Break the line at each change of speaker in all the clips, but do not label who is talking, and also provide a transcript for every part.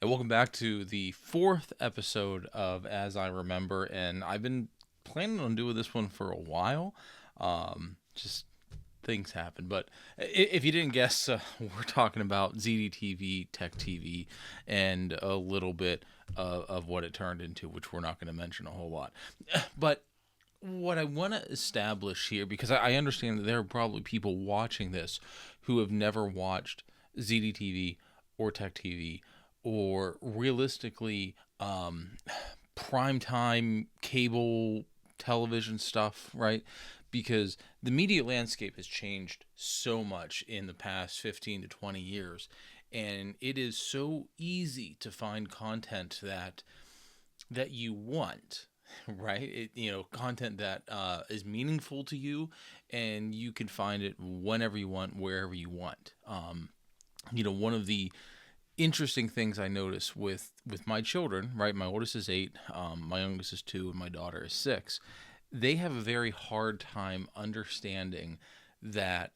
welcome back to the fourth episode of As I Remember, and I've been planning on doing this one for a while. Just things happen, but if you didn't guess, we're talking about ZDTV, Tech TV, and a little bit of what it turned into, which we're not going to mention a whole lot. But what I want to establish here, because I understand that there are probably people watching this who have never watched ZDTV or Tech TV or realistically primetime cable television stuff, right? Because the media landscape has changed so much in the past 15 to 20 years, and it is so easy to find content that you want, right? Content that is meaningful to you, and you can find it whenever you want, wherever you want. One of the interesting things I notice with my children, right? My oldest is 8, my youngest is 2, and my daughter is 6. They have a very hard time understanding that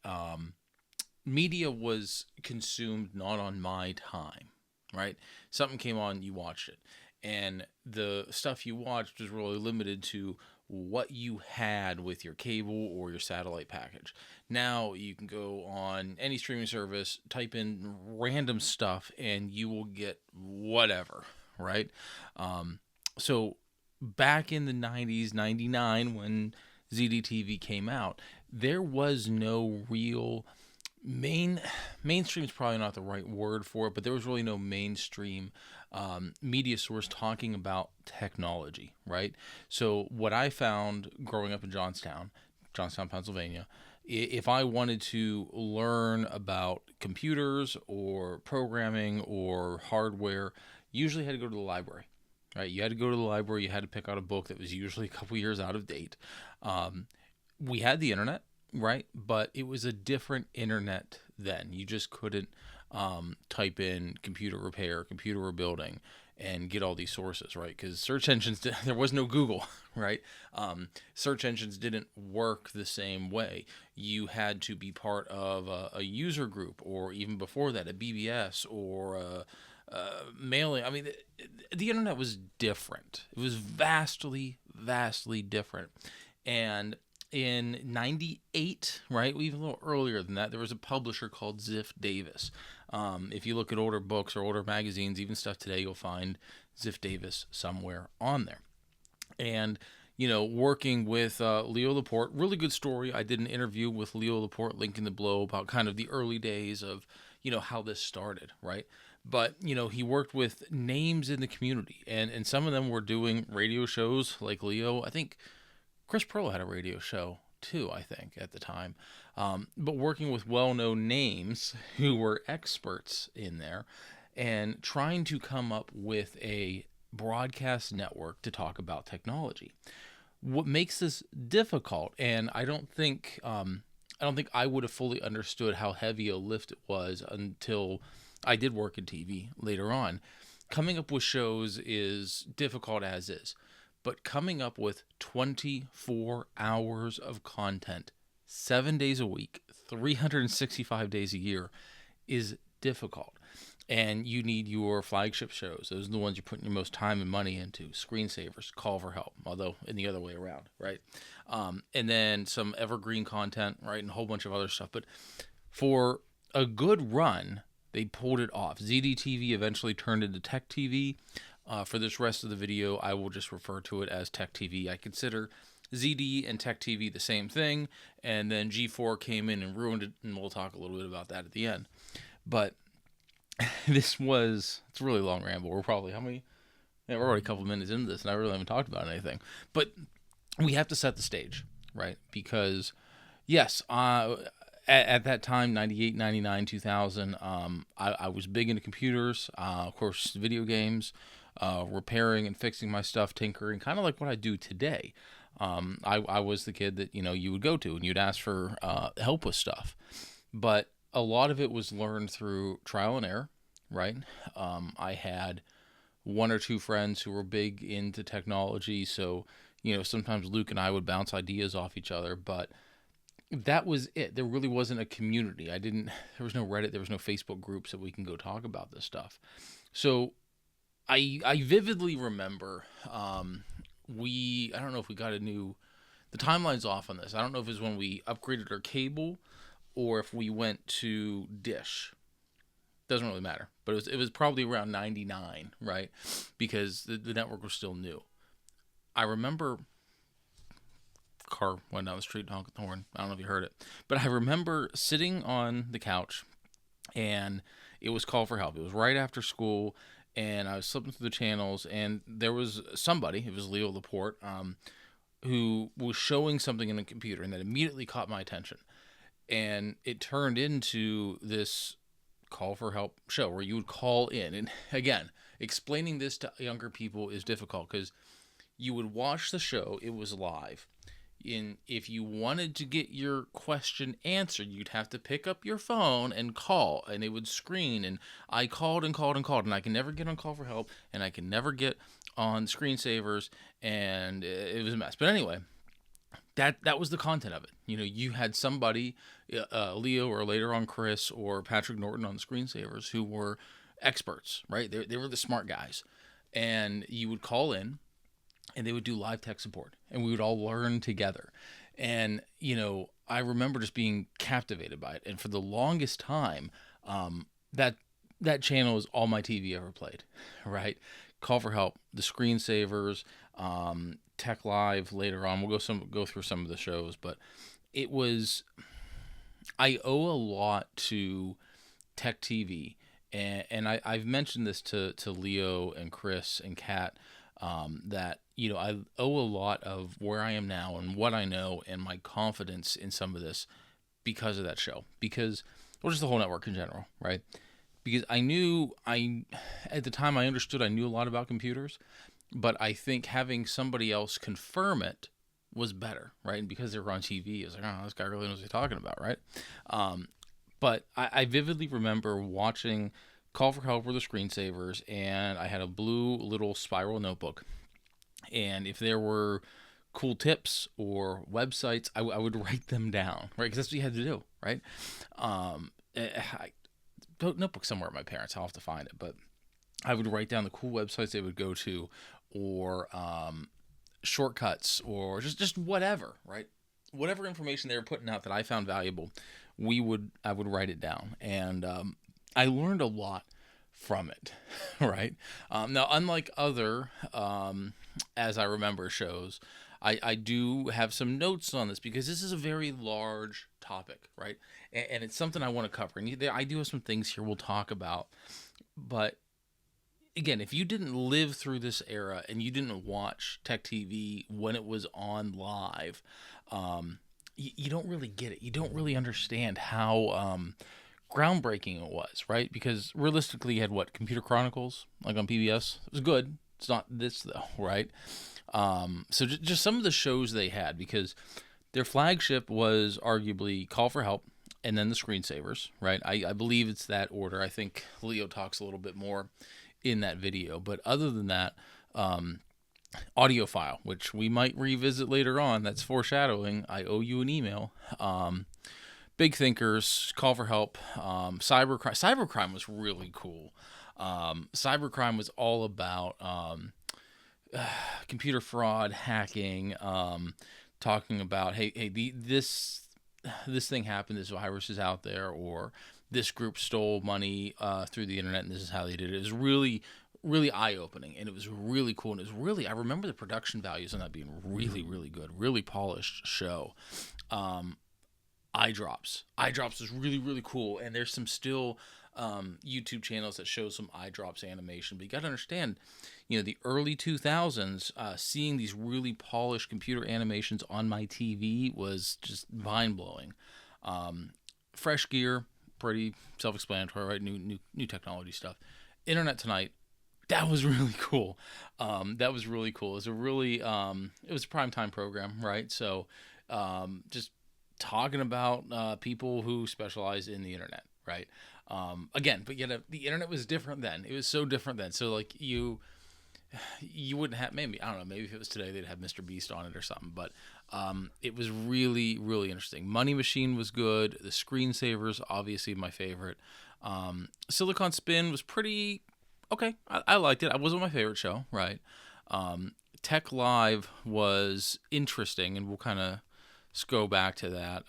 media was consumed not on my time, right? Something came on, you watched it. And the stuff you watched was really limited to what you had with your cable or your satellite package. Now you can go on any streaming service, type in random stuff, and you will get whatever, right? So back in the 90s, 99, when ZDTV came out, there was no real mainstream is probably not the right word for it, but there was really no mainstream media source talking about technology, right? So what I found growing up in Johnstown, Pennsylvania, if I wanted to learn about computers or programming or hardware, usually had to go to the library, right? You had to go to the library. You had to pick out a book that was usually a couple years out of date. We had the internet, right? But it was a different internet then. You just couldn't type in computer repair, computer rebuilding, and get all these sources, right? Because search engines, there was no Google, right? Search engines didn't work the same way. You had to be part of a user group, or even before that, a BBS or mailing. I mean, the internet was different. It was vastly, vastly different. And in 98, right, even a little earlier than that, there was a publisher called Ziff Davis. If you look at older books or older magazines, even stuff today, you'll find Ziff Davis somewhere on there. And, working with Leo Laporte, really good story. I did an interview with Leo Laporte, link in the below, about kind of the early days of, how this started, right? But, he worked with names in the community, and some of them were doing radio shows like Leo. I think Chris Pearl had a radio show too, I think, at the time. But working with well-known names who were experts in there and trying to come up with a broadcast network to talk about technology. What makes this difficult, and I don't think I would have fully understood how heavy a lift it was until I did work in TV later on. Coming up with shows is difficult as is. But coming up with 24 hours of content, 7 days a week, 365 days a year is difficult. And you need your flagship shows. Those are the ones you're putting your most time and money into. Screensavers, Call for Help, although in the other way around, right? And then some evergreen content, right? And a whole bunch of other stuff. But for a good run, they pulled it off. ZDTV eventually turned into Tech TV. For this rest of the video, I will just refer to it as Tech TV. I consider ZD and Tech TV the same thing, and then G4 came in and ruined it, and we'll talk a little bit about that at the end. But it's a really long ramble. We're probably, we're already a couple minutes into this, and I really haven't talked about anything. But we have to set the stage, right? Because, yes, at that time, 98, 99, 2000, I was big into computers, of course, video games, repairing and fixing my stuff, tinkering, kind of like what I do today. I was the kid that, you would go to and you'd ask for help with stuff. But a lot of it was learned through trial and error, right? I had one or two friends who were big into technology, so, sometimes Luke and I would bounce ideas off each other, but that was it. There really wasn't a community. There was no Reddit, there was no Facebook groups that we can go talk about this stuff. So I vividly remember I don't know if we got the timeline's off on this. I don't know if it was when we upgraded our cable or if we went to Dish. Doesn't really matter, but it was probably around 99, right? Because the network was still new. I remember car went down the street honking the horn. I don't know if you heard it, but I remember sitting on the couch and it was Call for Help. It was right after school, and I was flipping through the channels, and there was somebody. It was Leo Laporte, who was showing something in the computer, and that immediately caught my attention. And it turned into this Call for Help show where you would call in, and again, explaining this to younger people is difficult because you would watch the show. It was live. If you wanted to get your question answered, you'd have to pick up your phone and call, and it would screen. And I called and called and called, and I can never get on Call for Help, and I can never get on screensavers, and it was a mess. But anyway, that was the content of it. You had somebody, Leo, or later on Chris or Patrick Norton on the screensavers, who were experts, right? They were the smart guys, and you would call in and they would do live tech support, and we would all learn together. And I remember just being captivated by it. And for the longest time, that channel is all my TV ever played, right? Call for Help, the screensavers, Tech Live later on. We'll go through some of the shows, but I owe a lot to Tech TV, and I've mentioned this to Leo and Chris and Kat, that I owe a lot of where I am now and what I know and my confidence in some of this because of that show. Because, well, just the whole network in general, right? Because at the time I understood I knew a lot about computers, but I think having somebody else confirm it was better, right? And because they were on TV, I was like, oh, this guy really knows what he's talking about, right? But I vividly remember watching Call for Help were the screensavers, and I had a blue little spiral notebook. And if there were cool tips or websites, I would write them down, right? Because that's what you had to do, right? Notebook somewhere at my parents'. I'll have to find it, but I would write down the cool websites they would go to, or shortcuts, or just whatever, right? Whatever information they were putting out that I found valuable, I would write it down, and I learned a lot from it, right? Now, unlike other, as I remember shows, I do have some notes on this because this is a very large topic, right? And it's something I want to cover. And I do have some things here we'll talk about. But again, if you didn't live through this era and you didn't watch Tech TV when it was on live, you don't really get it. You don't really understand how groundbreaking it was, right? Because realistically, you had Computer Chronicles, like on PBS. It was good. It's not this though, right? So just some of the shows they had, because their flagship was arguably Call for Help and then the screensavers, right? I believe it's that order. I think Leo talks a little bit more in that video, but other than that, Audiophile, which we might revisit later on, that's foreshadowing. I owe you an email. Big Thinkers, Call for Help, Cybercrime. Cybercrime was really cool. Cybercrime was all about computer fraud, hacking, talking about, this thing happened, this virus is out there, or this group stole money through the internet, and this is how they did it. It was really, really eye-opening, and it was really cool, and it was really, I remember the production values on that being really, really good, really polished show. Eyedrops was really, really cool, and there's some still YouTube channels that show some Eyedrops animation, but you got to understand, the early 2000s, seeing these really polished computer animations on my TV was just mind-blowing. Fresh Gear, pretty self-explanatory, right? New technology stuff. Internet Tonight, that was really cool. It was a really, it was a primetime program, right? So, just talking about people who specialize in the internet, right? Again, but yet the internet was different then. It was so different then. So like you wouldn't have, maybe, I don't know, maybe if it was today they'd have Mr. Beast on it or something, but it was really, really interesting. Money Machine was good. The screensavers, obviously my favorite. Silicon Spin was pretty Okay, I liked it. It wasn't my favorite show, right? Tech Live was interesting, and we'll kind of go back to that.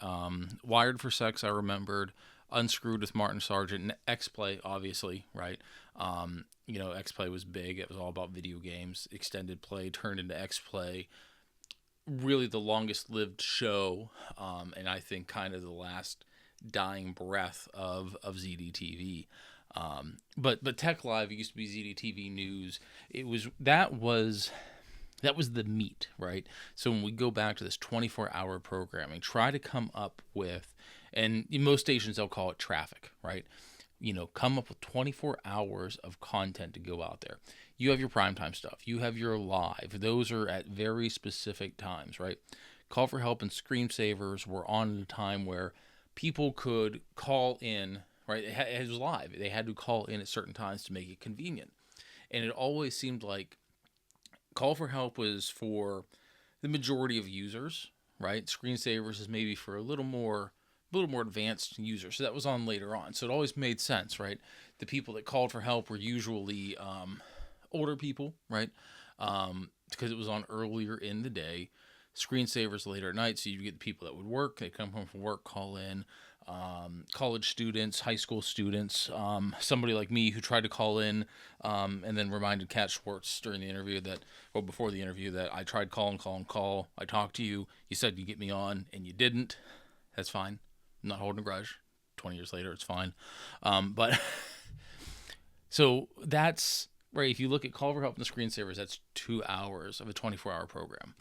Wired for Sex, I remembered. Unscrewed with Martin Sargent, and X Play, obviously, right? X Play was big. It was all about video games. Extended Play turned into X Play. Really, the longest lived show, and I think kind of the last dying breath of ZDTV. But Tech Live, it used to be ZDTV News. That was the meat, right? So when we go back to this 24-hour programming, try to come up with, and in most stations they'll call it traffic, right? Come up with 24 hours of content to go out there. You have your primetime stuff. You have your live. Those are at very specific times, right? Call for Help and Screensavers were on at a time where people could call in, right? It was live. They had to call in at certain times to make it convenient. And it always seemed like Call for Help was for the majority of users, right? Screensavers is maybe for a little more advanced users. So that was on later on. So it always made sense, right? The people that called for help were usually older people, right? Because it was on earlier in the day. Screensavers later at night, so you get the people that would work. They come home from work, call in. College students, high school students, somebody like me who tried to call in and then reminded Kat Schwartz during the interview before the interview that I tried call. I talked to you. You said you'd get me on and you didn't. That's fine. I'm not holding a grudge. 20 years later, it's fine. But so that's right. If you look at Call for Help and the Screensavers, that's 2 hours of a 24-hour program.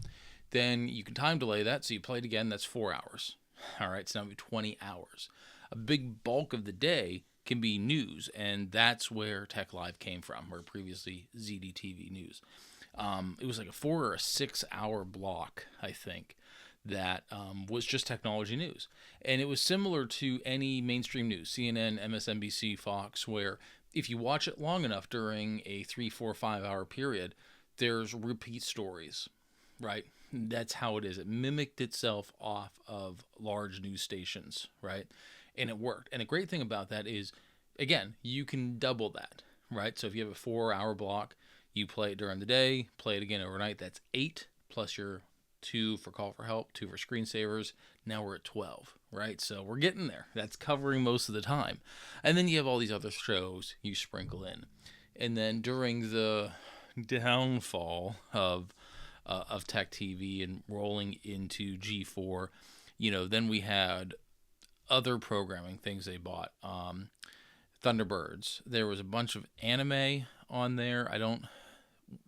Then you can time delay that. So you play it again. That's 4 hours. All right, so now we have 20 hours. A big bulk of the day can be news, and that's where Tech Live came from, where previously ZDTV News. It was like a 4 or a 6 hour block, I think, that was just technology news. And it was similar to any mainstream news, CNN, MSNBC, Fox, where if you watch it long enough during a 3, 4, 5 hour period, there's repeat stories, right? That's how it is. It mimicked itself off of large news stations, right? And it worked. And the great thing about that is, again, you can double that, right? So if you have a 4 hour block, you play it during the day, play it again overnight. That's 8 plus your 2 for Call for Help, 2 for Screensavers. Now we're at 12, right? So we're getting there. That's covering most of the time. And then you have all these other shows you sprinkle in. And then during the downfall of Tech TV and rolling into G4, then we had other programming things they bought. Thunderbirds. There was a bunch of anime on there.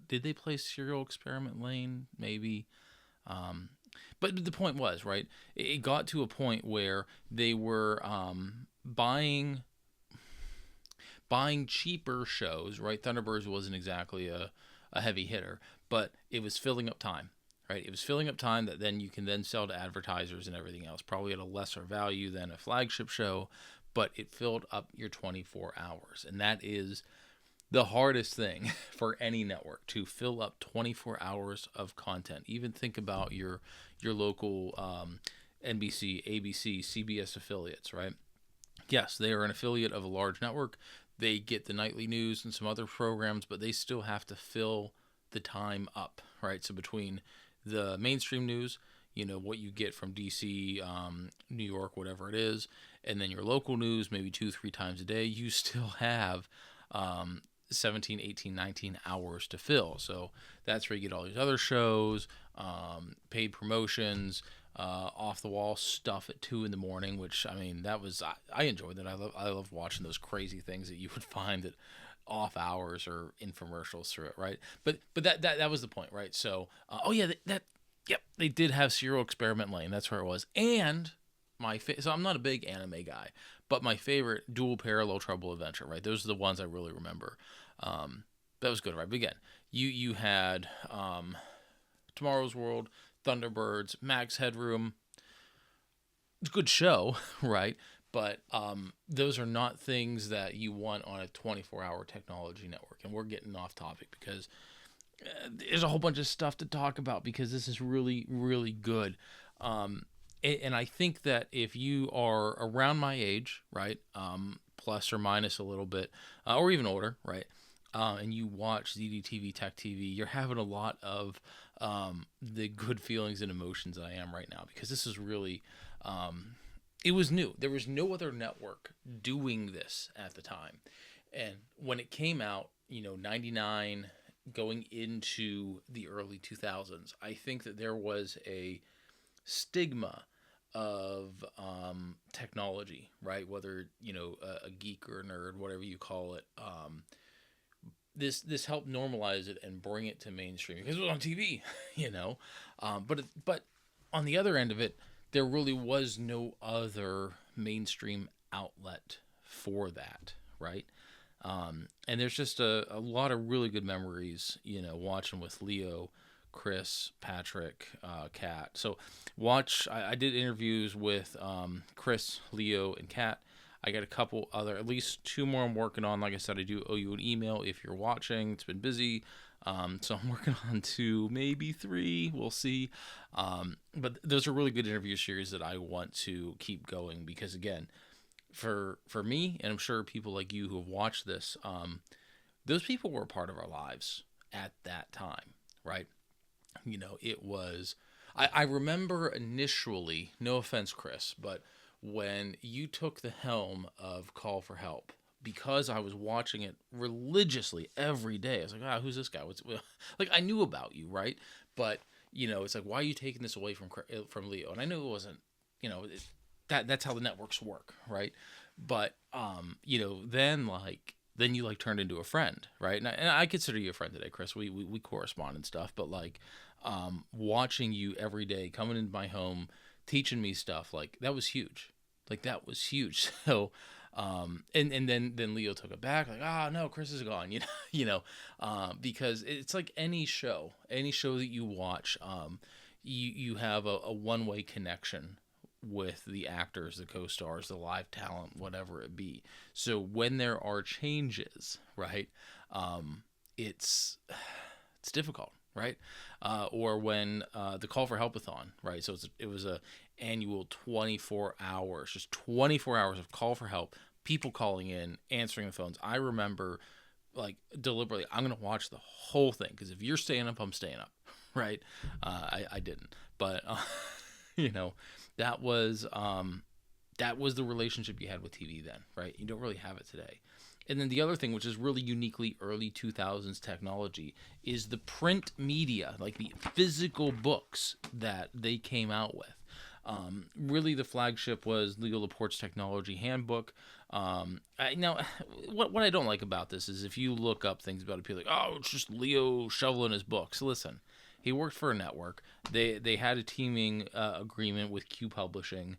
Did they play Serial Experiment Lane? Maybe. But the point was, right, it got to a point where they were buying cheaper shows, right? Thunderbirds wasn't exactly a heavy hitter, but it was filling up time, right? It was filling up time that then you can then sell to advertisers and everything else, probably at a lesser value than a flagship show, but it filled up your 24 hours. And that is the hardest thing for any network, to fill up 24 hours of content. Even think about your local NBC, ABC, CBS affiliates, right? Yes, they are an affiliate of a large network. They get the nightly news and some other programs, but they still have to fill the time up, right? So between the mainstream news, what you get from DC, New York, whatever it is, and then your local news, maybe 2-3 times a day, you still have 17, 18, 19 hours to fill. So that's where you get all these other shows, paid promotions, off the wall stuff at 2 a.m, which I enjoyed that. I love watching those crazy things that you would find that off hours or infomercials through it, right? But that was the point, right? So they did have Serial Experiment Lane. That's where it was. And so I'm not a big anime guy, but my favorite, Dual Parallel Trouble Adventure, right? Those are the ones I really remember. That was good, right? But again, you had Tomorrow's World, Thunderbirds, Max Headroom. Good show, right? But those are not things that you want on a 24-hour technology network. And we're getting off topic because there's a whole bunch of stuff to talk about, because this is really, really good. And I think that if you are around my age, right, plus or minus a little bit, or even older, right, and you watch ZDTV Tech TV, you're having a lot of the good feelings and emotions that I am right now, because this is really, it was new. There was no other network doing this at the time. And when it came out, 99 going into the early 2000s, I think that there was a stigma of technology, right? Whether, a geek or a nerd, whatever you call it. This helped normalize it and bring it to mainstream because it was on TV, you know. But on the other end of it, there really was no other mainstream outlet for that, right? And there's just a lot of really good memories, watching with Leo, Chris, Patrick, Kat. So I did interviews with Chris, Leo, and Kat. I got a couple other, at least two more I'm working on. Like I said, I do owe you an email if you're watching. It's been busy. So I'm working on two, maybe three. We'll see. But those are really good interview series that I want to keep going because, again, for me, and I'm sure people like you who have watched this, those people were a part of our lives at that time, right? It was, I remember initially, no offense, Chris, but when you took the helm of Call for Help, because I was watching it religiously every day, I was like, who's this guy? Like, I knew about you, right? But, it's like, why are you taking this away from Leo? And I knew it wasn't, that's how the networks work, right? But, then you turned into a friend, right? And I consider you a friend today, Chris. We correspond and stuff, but watching you every day, coming into my home, teaching me stuff, that was huge. That was huge. So, and then Leo took it back, no, Chris is gone, because it's like any show that you watch, you have a one-way connection with the actors, the co-stars, the live talent, whatever it be. So when there are changes, right, it's difficult, right? Or when the Call for Helpathon, right? So it was a annual 24 hours, just 24 hours of call for help, people calling in, answering the phones. I remember deliberately, I'm going to watch the whole thing because if you're staying up, I'm staying up, right? I didn't, but that was the relationship you had with TV then, right? You don't really have it today. And then the other thing, which is really uniquely early 2000s technology, is the print media, the physical books that they came out with. Really, the flagship was Leo Laporte's Technology Handbook. Now, what I don't like about this is if you look up things about it, people are like, it's just Leo shoveling his books. Listen, he worked for a network. They had a teaming agreement with Q Publishing.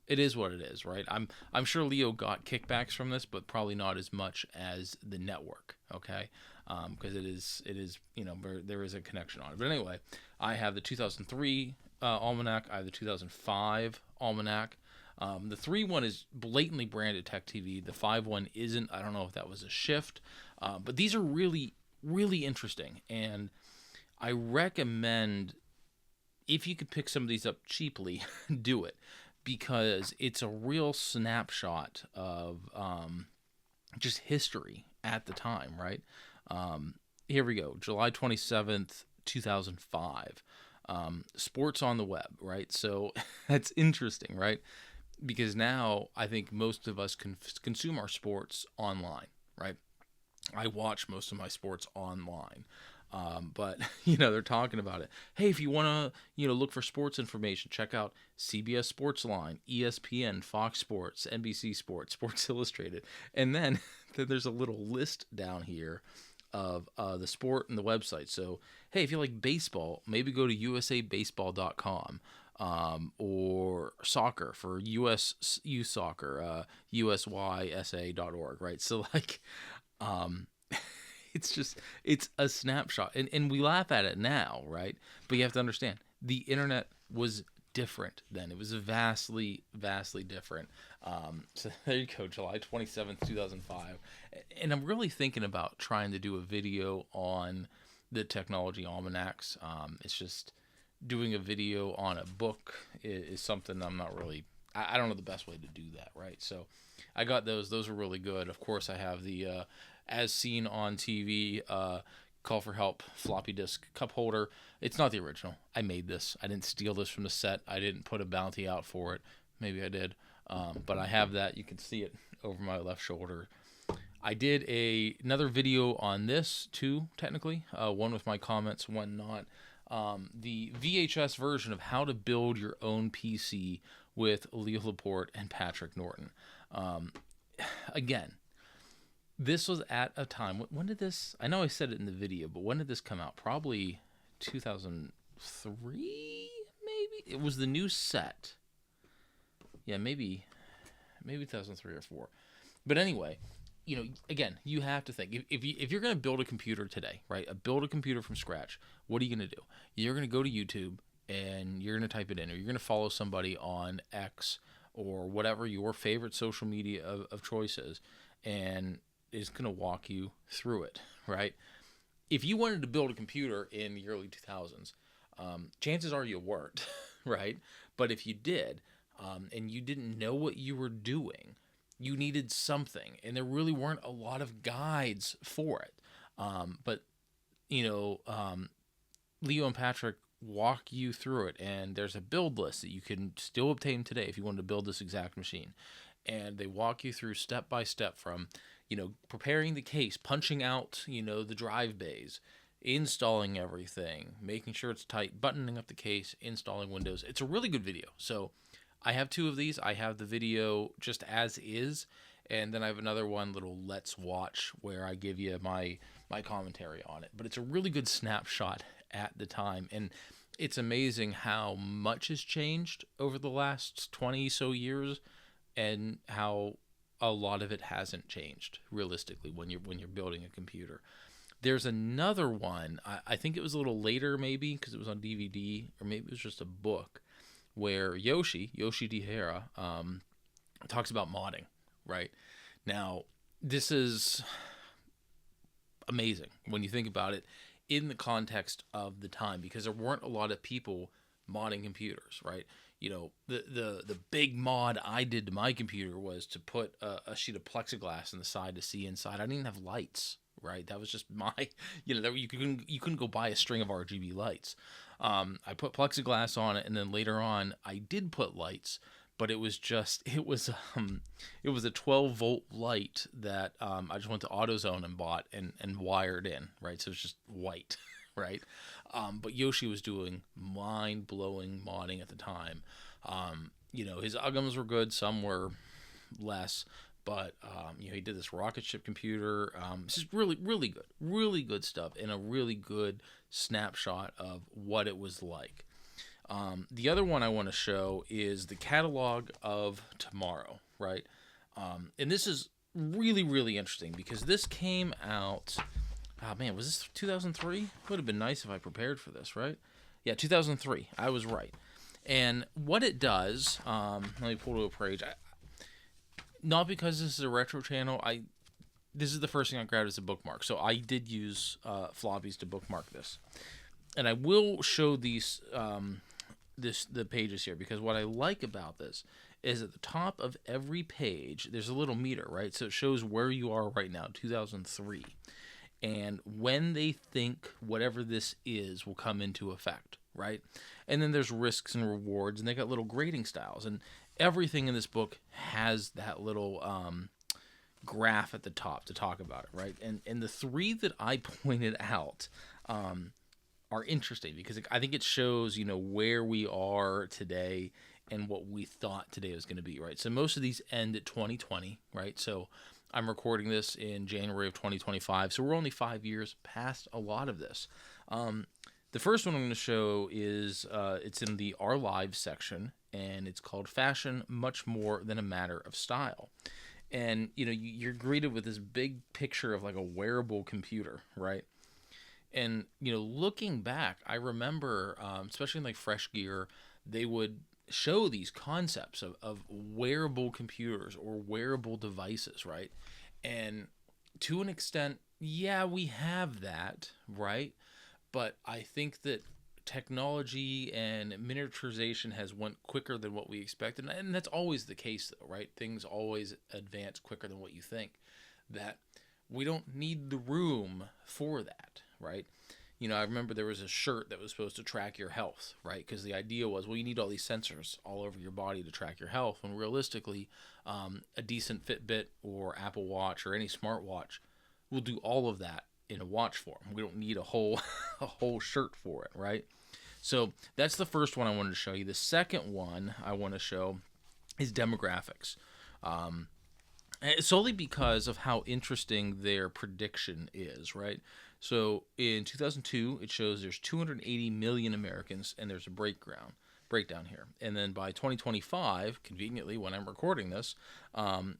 It is what it is, right? I'm sure Leo got kickbacks from this, but probably not as much as the network, okay? Because it is there is a connection on it. But anyway, I have the 2003 almanac. I have the 2005 almanac. The 3 one is blatantly branded Tech TV. The 5 one isn't. I don't know if that was a shift, but these are really, really interesting, and I recommend if you could pick some of these up cheaply, do it. Because it's a real snapshot of just history at the time, right? Here we go, July 27th, 2005. Sports on the web, right? So that's interesting, right? Because now I think most of us consume our sports online, right? I watch most of my sports online. But they're talking about it. Hey, if you want to, look for sports information, check out CBS Sportsline, ESPN, Fox Sports, NBC Sports, Sports Illustrated. And then there's a little list down here of the sport and the website. So, hey, if you like baseball, maybe go to usabaseball.com. Or soccer for US Youth Soccer, usysa.org, right? So it's a snapshot, and we laugh at it now, right? But you have to understand, the internet was different then. It was vastly, vastly different. So there you go, July 27th, 2005. And I'm really thinking about trying to do a video on the technology almanacs. It's just doing a video on a book is something I'm not really I don't know the best way to do that, right? So I got those. Those are really good. Of course, I have the As Seen on TV Call for Help floppy disk cup holder. It's not the original. I made this. I didn't steal this from the set. I didn't put a bounty out for it. Maybe I did. But I have that. You can see it over my left shoulder. I did another video on this too, technically. One with my comments, one not. The VHS version of how to build your own PC with Leo Laporte and Patrick Norton. Again, this was at a time. When did this? I know I said it in the video, but when did this come out? Probably 2003, maybe. It was the new set. Yeah, maybe 2003 or 4. But anyway, again, you have to think if you're going to build a computer today, right? Build a computer from scratch. What are you going to do? You're going to go to YouTube and you're going to type it in, or you're going to follow somebody on X or whatever your favorite social media of choice is, and is going to walk you through it, right? If you wanted to build a computer in the early 2000s, chances are you weren't, right? But if you did, and you didn't know what you were doing, you needed something, and there really weren't a lot of guides for it. But Leo and Patrick walk you through it, and there's a build list that you can still obtain today if you wanted to build this exact machine. And they walk you through step by step from, preparing the case, punching out, the drive bays, installing everything, making sure it's tight, buttoning up the case, installing Windows. It's a really good video. So I have 2 of these. I have the video just as is, and then I have another one, little Let's Watch, where I give you my commentary on it. But it's a really good snapshot at the time, and it's amazing how much has changed over the last 20 so years, and how a lot of it hasn't changed realistically when you're building a computer. There's another one. I think it was a little later, maybe because it was on DVD, or maybe it was just a book, where Yoshi Dihara talks about modding, right? Now, this is amazing when you think about it in the context of the time, because there weren't a lot of people modding computers, right? The big mod I did to my computer was to put a sheet of plexiglass on the side to see inside. I didn't even have lights, right? That was just my, you couldn't go buy a string of RGB lights. I put plexiglass on it, and then later on I did put lights, but it was a 12-volt light that I just went to AutoZone and bought and wired in, right? So it's just white, right? But Yoshi was doing mind-blowing modding at the time. His Uggams were good, some were less, but he did this rocket ship computer. It's just really good stuff, and a really good snapshot of what it was like. The other one I want to show is the Catalog of Tomorrow, right? And this is really interesting, because this came out, was this 2003? Would have been nice if I prepared for this, right? Yeah, 2003. I was right. And what it does, let me pull to a page. Not because this is a retro channel, this is the first thing I grabbed as a bookmark. So I did use floppies to bookmark this. And I will show these the pages here, because what I like about this is at the top of every page there's a little meter, right? So it shows where you are right now, 2003, and when they think whatever this is will come into effect, right? And then there's risks and rewards, and they got little grading styles, and everything in this book has that little graph at the top to talk about it, right? And the 3 that I pointed out are interesting, because I think it shows, where we are today and what we thought today was going to be, right? So most of these end at 2020, right? So I'm recording this in January of 2025, so we're only 5 years past a lot of this. The first one I'm going to show is it's in the Our Lives section, and it's called Fashion Much More Than a Matter of Style. And you're greeted with this big picture of like a wearable computer, right? And looking back, I remember, especially in like Fresh Gear, they would show these concepts of wearable computers or wearable devices, right? And to an extent, yeah, we have that, right? But I think that technology and miniaturization has went quicker than what we expected, and that's always the case, though, right? Things always advance quicker than what you think. That we don't need the room for that, right? I remember there was a shirt that was supposed to track your health, right? Because the idea was, well, you need all these sensors all over your body to track your health, when realistically, a decent Fitbit or Apple Watch or any smartwatch will do all of that in a watch form. We don't need a whole a whole shirt for it, right? So that's the first one I wanted to show you. The second one I want to show is demographics. Solely because of how interesting their prediction is, right? So in 2002, it shows there's 280 million Americans, and there's a breakdown here. And then by 2025, conveniently when I'm recording this,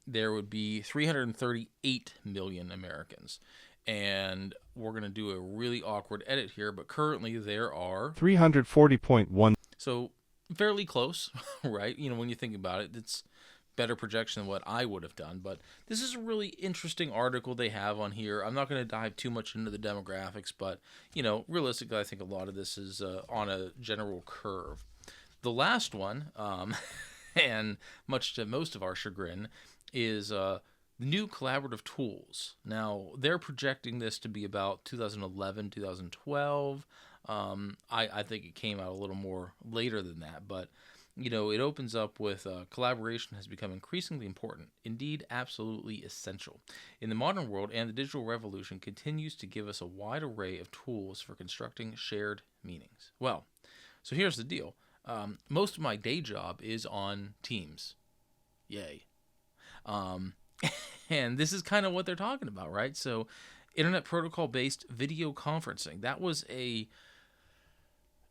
there would be 338 million Americans. And we're going to do a really awkward edit here, but currently there are
340.1.
So fairly close, right? When you think about it, it's better projection than what I would have done. But this is a really interesting article they have on here. I'm not going to dive too much into the demographics, but, realistically, I think a lot of this is on a general curve. The last one, and much to most of our chagrin, is new collaborative tools. Now, they're projecting this to be about 2011, 2012. I think it came out a little more later than that, but it opens up with collaboration has become increasingly important, indeed absolutely essential in the modern world, and the digital revolution continues to give us a wide array of tools for constructing shared meanings. Well, so here's the deal. Most of my day job is on Teams. Yay. And this is kind of what they're talking about, right? So internet protocol-based video conferencing, that was a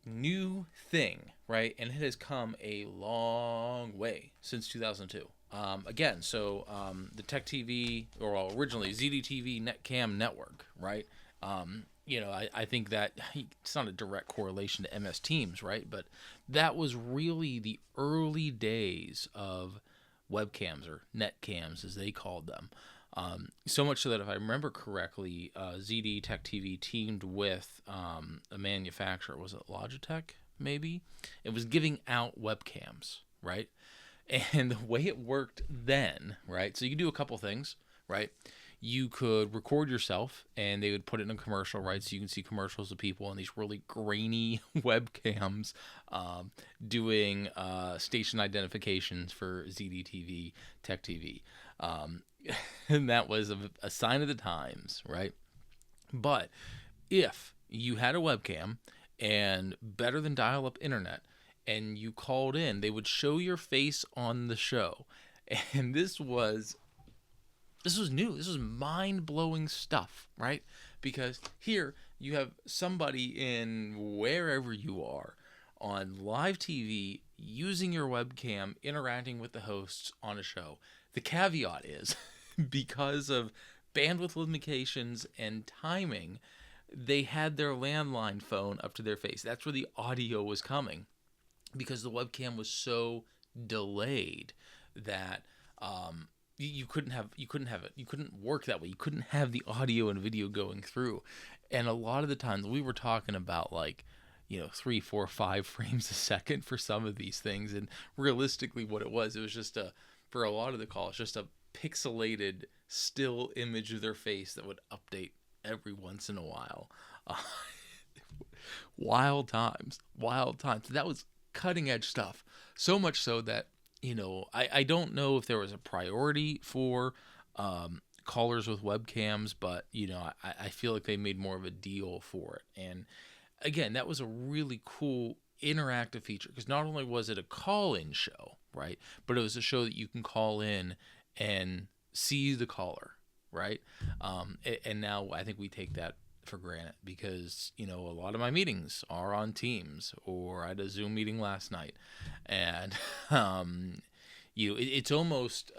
new thing, right? And it has come a long way since 2002. The Tech TV, or originally ZDTV Netcam network, right? I think that it's not a direct correlation to MS Teams, right? But that was really the early days of webcams, or netcams as they called them. So much so that if I remember correctly, ZD Tech TV teamed with a manufacturer. Was it Logitech, maybe? It was giving out webcams, right? And the way it worked then, right? So you could do a couple things, right? You could record yourself, and they would put it in a commercial, right? So you can see commercials of people on these really grainy webcams doing station identifications for ZDTV, Tech TV. And that was a sign of the times, right? But if you had a webcam and better than dial-up internet, and you called in, they would show your face on the show. And this was new. This was mind-blowing stuff, right? Because here you have somebody in wherever you are on live TV using your webcam, interacting with the hosts on a show. The caveat is, because of bandwidth limitations and timing, they had their landline phone up to their face. That's where the audio was coming, because the webcam was so delayed that you couldn't work that way. You couldn't have the audio and video going through. And a lot of the times we were talking about 3, 4, 5 frames a second for some of these things. And realistically what it was just for a lot of the calls, just a pixelated still image of their face that would update every once in a while. Wild times. That was cutting edge stuff. So much so that, I don't know if there was a priority for callers with webcams, but, I feel like they made more of a deal for it. And again, that was a really cool interactive feature, because not only was it a call-in show, right, but it was a show that you can call in and see the caller, right? And now I think we take that for granted, because a lot of my meetings are on Teams, or I had a Zoom meeting last night, and it's almost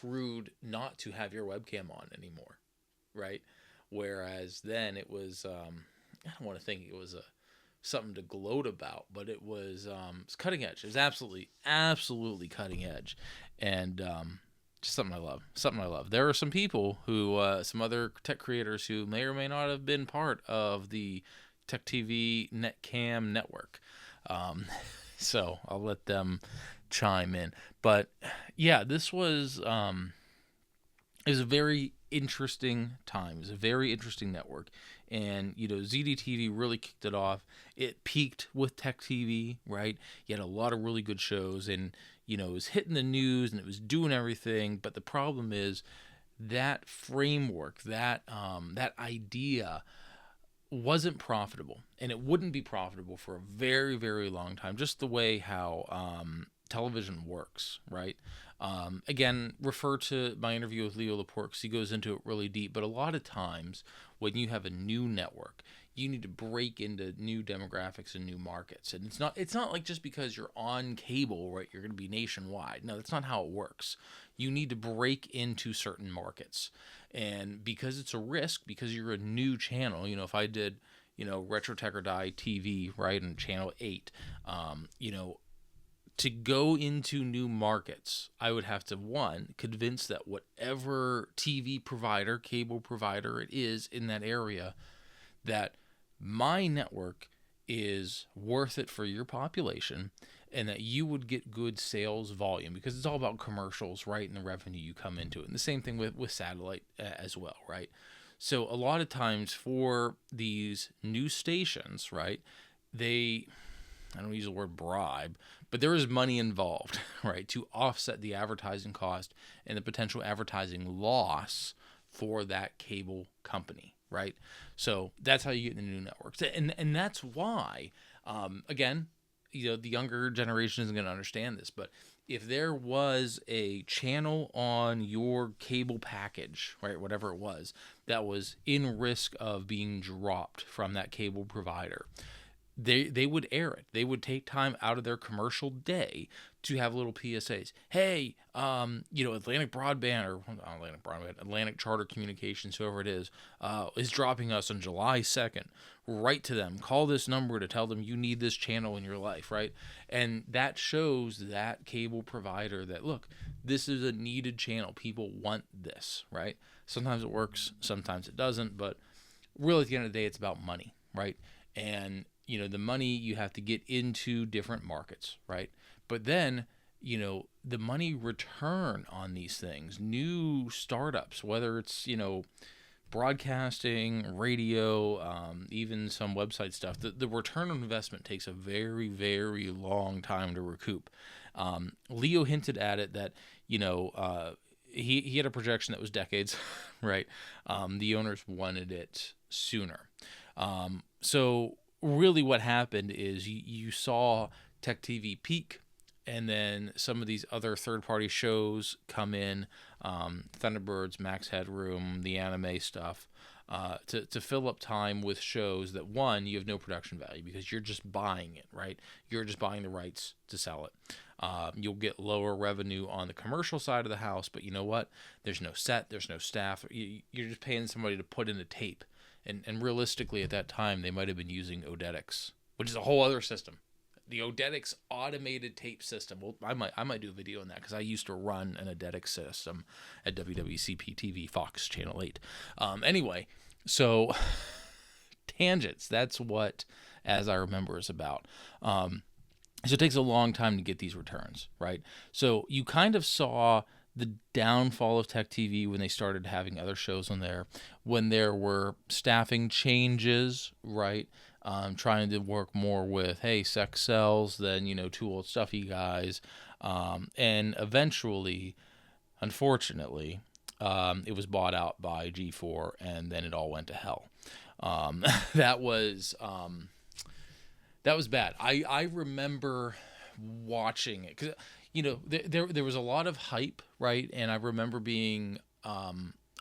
rude not to have your webcam on anymore, right? Whereas then it was I don't want to think it was something to gloat about, but it was it's cutting edge. It was absolutely cutting edge, and just something I love. There are some people who, some other tech creators who may or may not have been part of the Tech TV Netcam Network. Um, so I'll let them chime in. But yeah, this was it was a very interesting time. It was a very interesting network. And, ZDTV really kicked it off. It peaked with Tech TV, right? You had a lot of really good shows, and, it was hitting the news and it was doing everything. But the problem is that framework, that idea wasn't profitable, and it wouldn't be profitable for a very, very long time, just the way how television works, right? Again, refer to my interview with Leo Laporte because he goes into it really deep. But a lot of times when you have a new network, you need to break into new demographics and new markets. And it's not like just because you're on cable, right, you're going to be nationwide. No, that's not how it works. You need to break into certain markets. And because it's a risk, because you're a new channel, if I did, Retro Tech or Die TV, right, and Channel 8, to go into new markets, I would have to, one, convince that whatever TV provider, cable provider it is in that area, that my network is worth it for your population and that you would get good sales volume, because it's all about commercials, right, and the revenue you come into it. And the same thing with satellite as well, right? So a lot of times for these new stations, right, I don't use the word bribe, but there is money involved, right, to offset the advertising cost and the potential advertising loss for that cable company, right? So that's how you get into new networks. And that's why, again, the younger generation isn't going to understand this, but if there was a channel on your cable package, right, whatever it was, that was in risk of being dropped from that cable provider, they would air it. They would take time out of their commercial day to have little PSAs. Hey, Atlantic Broadband, or not Atlantic Broadband, Atlantic Charter Communications, whoever it is dropping us on July 2nd. Write to them. Call this number to tell them you need this channel in your life, right? And that shows that cable provider that, look, this is a needed channel. People want this, right? Sometimes it works, sometimes it doesn't, but really at the end of the day, it's about money, right? And the money, you have to get into different markets, right? But then, the money return on these things, new startups, whether it's, broadcasting, radio, even some website stuff, the return on investment takes a very, very long time to recoup. Leo hinted at it that, he had a projection that was decades, right? The owners wanted it sooner. So really what happened is you saw Tech TV peak, and then some of these other third-party shows come in, Thunderbirds, Max Headroom, the anime stuff, to fill up time with shows that, one, you have no production value because you're just buying it, right? You're just buying the rights to sell it. You'll get lower revenue on the commercial side of the house, but you know what? There's no set, there's no staff. You're just paying somebody to put in a tape. And realistically, at that time, they might have been using Odetics, which is a whole other system. The Odetics automated tape system. Well, I might do a video on that because I used to run an Odetics system at WWCP TV, Fox Channel 8. Anyway, so tangents. That's what As I Remember is about. So it takes a long time to get these returns, right? So you kind of saw the downfall of Tech TV when they started having other shows on there, when there were staffing changes, right? Trying to work more with, hey, sex sells, then, two old stuffy guys. And eventually, unfortunately, it was bought out by G4, and then it all went to hell. That was bad. I remember watching it because, there was a lot of hype, right? And I remember being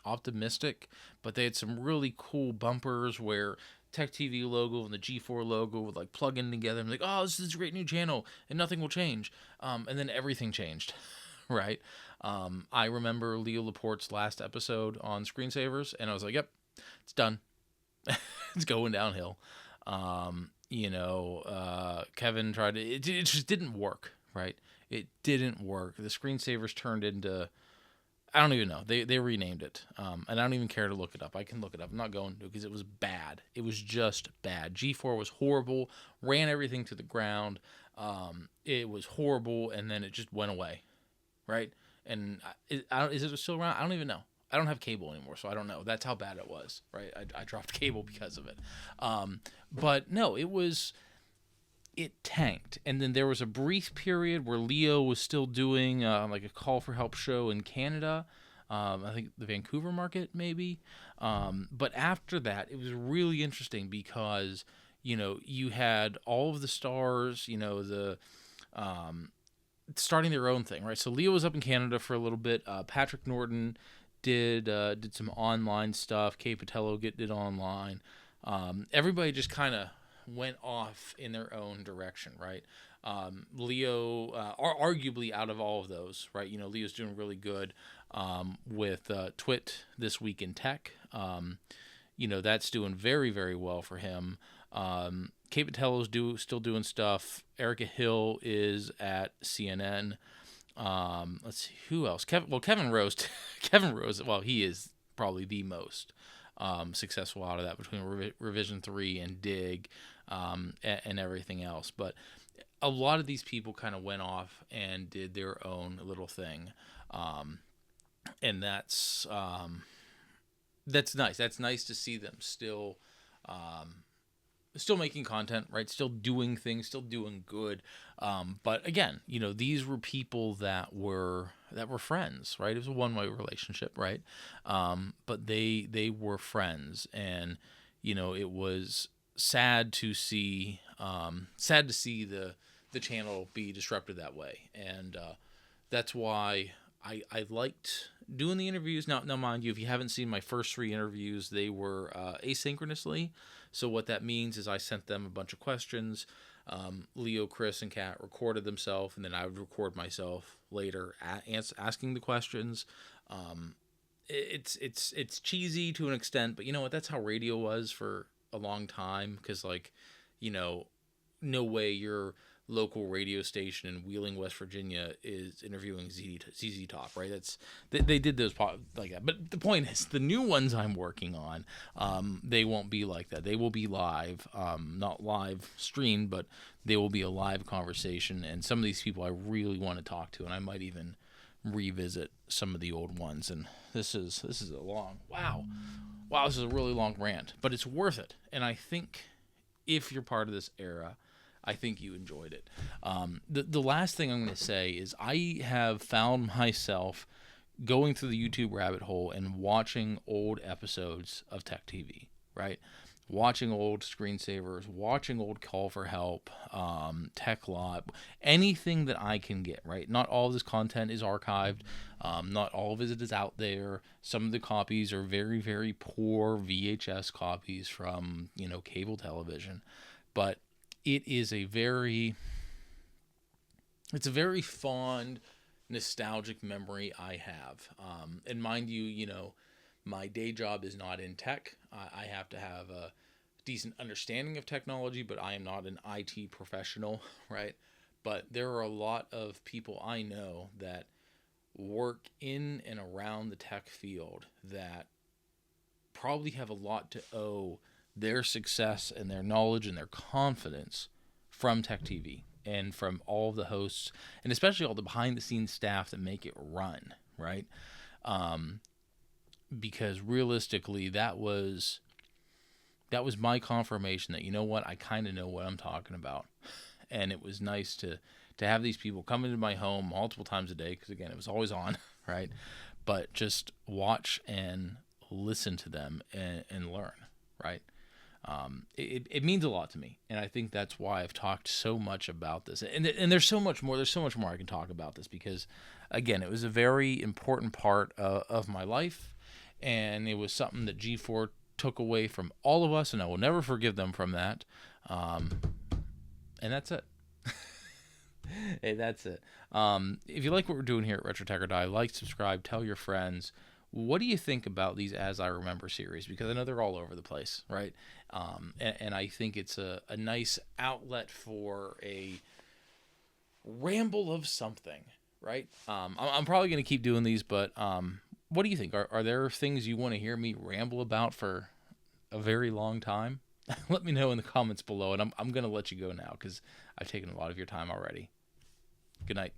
optimistic, but they had some really cool bumpers where Tech TV logo and the G4 logo would like plug in together and like, oh, this is a great new channel and nothing will change. And then everything changed, right? I remember Leo Laporte's last episode on Screensavers, and I was like, yep, it's done. It's going downhill. Kevin tried to, it just didn't work, right? It didn't work. The Screensavers turned into I don't even know. They renamed it, and I don't even care to look it up. I can look it up. I'm not going to because it was bad. It was just bad. G4 was horrible. Ran everything to the ground. It was horrible, and then it just went away, right? And is it still around? I don't even know. I don't have cable anymore, so I don't know. That's how bad it was, right? I dropped cable because of it. But no, it tanked, and then there was a brief period where Leo was still doing like a call for help show in Canada. I think the Vancouver market maybe. But after that, it was really interesting because you had all of the stars, the starting their own thing, right? So Leo was up in Canada for a little bit. Patrick Norton did some online stuff. Kay Patello did online. Everybody just kind of went off in their own direction, right? Leo, arguably out of all of those, right? Leo's doing really good with Twit This Week in Tech. That's doing very, very well for him. Kay Patello's still doing stuff. Erica Hill is at CNN. Let's see who else. Kevin Rose. Kevin Rose. Well, he is probably the most successful out of that between Revision 3 and Dig, and everything else. But a lot of these people kind of went off and did their own little thing, and that's nice. That's nice to see them still making content, right? Still doing things, still doing good. But again, these were people that were friends, right? It was a one-way relationship, right? But they were friends, and it was sad to see the channel be disrupted that way, and that's why I liked doing the interviews. Now, mind you, if you haven't seen my first 3 interviews, they were asynchronously. So what that means is I sent them a bunch of questions. Leo, Chris, and Kat recorded themselves, and then I would record myself later asking the questions. It's cheesy to an extent, but you know what? That's how radio was for a long time. Because no way your local radio station in Wheeling, West Virginia is interviewing ZZ Top, right? They did those like that. But the point is, the new ones I'm working on, they won't be like that. They will be live, not live streamed, but they will be a live conversation. And some of these people I really want to talk to, and I might even revisit some of the old ones. And this is a long this is a really long rant, but it's worth it. And I think if you're part of this era, I think you enjoyed it. The last thing I'm going to say is I have found myself going through the YouTube rabbit hole and watching old episodes of Tech TV, right? Watching old screensavers, watching old Call for Help, Tech Lot, anything that I can get, right? Not all of this content is archived. Not all of it is out there. Some of the copies are very, very poor VHS copies from, cable television. But it is a very fond, nostalgic memory I have. And mind you, my day job is not in tech. I have to have a decent understanding of technology, but I am not an IT professional, right? But there are a lot of people I know that work in and around the tech field that probably have a lot to owe their success and their knowledge and their confidence from Tech TV and from all of the hosts, and especially all the behind the scenes staff that make it run, right? Because realistically, that was my confirmation that, I kind of know what I'm talking about. And it was nice to have these people come into my home multiple times a day, because again, it was always on, right? But just watch and listen to them and learn, right? It means a lot to me, and I think that's why I've talked so much about this. And there's so much more. There's so much more I can talk about this, because, again, it was a very important part of my life, and it was something that G4 took away from all of us, and I will never forgive them from that. And that's it. Hey, that's it. If you like what we're doing here at Retro Tech or Die, like, subscribe, tell your friends. What do you think about these As I Remember series? Because I know they're all over the place, right? And I think it's a nice outlet for a ramble of something, right? I'm probably going to keep doing these, but what do you think? Are there things you want to hear me ramble about for a very long time? Let me know in the comments below, and I'm going to let you go now because I've taken a lot of your time already. Good night.